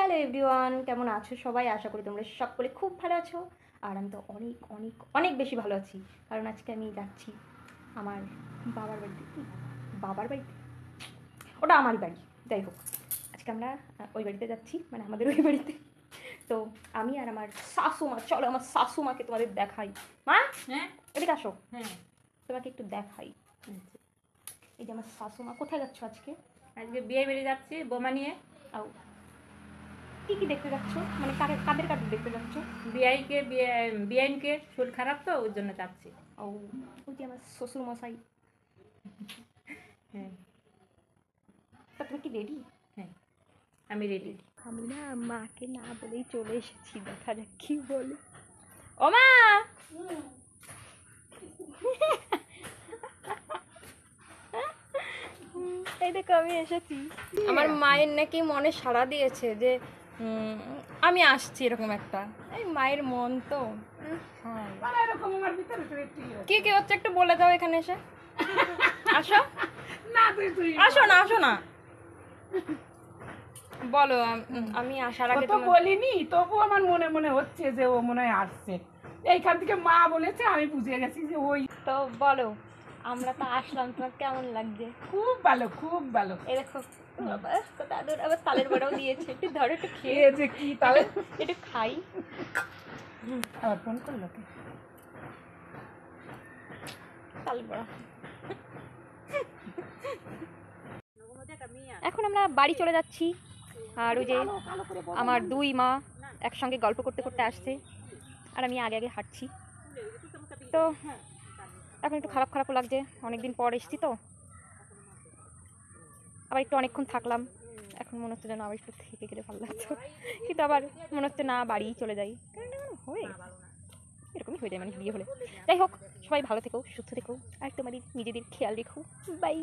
Hello everyone, কেমন আছো সবাই? আশা করি তোমরা সকলে খুব ভালো আছো। আর আমি তো অনেক অনেক অনেক বেশি ভালো আছি, কারণ আজকে আমি যাচ্ছি আমার বাবার বাড়িতে। বাবার বাড়িতে ওটা আমার বাড়ি, যাই হোক আজকে আমরা ওই বাড়িতে যাচ্ছি, মানে আমাদের ওই বাড়িতে। তো আমি আর আমার শাশুমা, চলো আমার শাশুমাকে তোমাদের দেখাই। মা, হ্যাঁ এদিকে আসো, হ্যাঁ তোমাকে একটু দেখাই। এই যে আমার শাশুমা। কোথায় যাচ্ছ আজকে? আজকে বিয়ে বেরিয়ে যাচ্ছি বোমা নিয়ে। আও, কি কি দেখতে যাচ্ছ? মানে কাদের কাদের কাদের দেখতে যাচ্ছ? বিআইনকে শরীর খারাপ তো ওই জন্য যাচ্ছি। ও, ওই যে আমার শ্বশুর মশাই। হ্যাঁ তা তুমি কি রেডি? হ্যাঁ আমি রেডি। আমি না মাকে না বলেই চলে এসেছি, দেখা যাক কি বলে। ও মা, এই দেখো আমি এসেছি। আমার মায়ের নাকি মনে সাড়া দিয়েছে যে আমি আসছি, এরকম একটা। এই মায়ের মন তো। হ্যাঁ, কি কি হচ্ছে একটু বলে দাও এখানে এসে। আসো আসো না, আসো না, বলো। আমি আসার আগে তো বলিনি, তবু আমার মনে মনে হচ্ছে যে ও মনে হয় আসছে। এইখান থেকে মা বলেছে, আমি বুঝে গেছি যে ওই। তো বলো, আমরা তো আসলাম, তোমার কেমন লাগছে? খুব ভালো, খুব ভালো। এই দেখো বাবা, তো দাদুর আবার তালের বড়াও দিয়েছে, একটু ধরো, একটু এ খেয়ে যে কি তাহলে একটু খাই। আবার ফোন করলো কে? তালের বড়া। এখন আমরা বাড়ি চলে যাচ্ছি, আর ওই যে আমার দুই মা একসঙ্গে গল্প করতে করতে আসছে, আর আমি আগে আগে হাঁটছি। তো এখন একটু খারাপ খারাপও লাগছে, অনেকদিন পর এসেছি তো। আবার একটু অনেকক্ষণ থাকলাম, এখন মনে হচ্ছে যেন আবার একটু থেকে গেলে ভালো লাগতো, কিন্তু আবার মনে হচ্ছে না, বাড়িই চলে যাই। কারণ হয়ে এরকমই হয়ে যায় মানুষ বিয়ে হলে। যাই হোক, সবাই ভালো থেকো, সুস্থ থেকো, আর তোমাদের নিজেদের খেয়াল রেখো। বাই।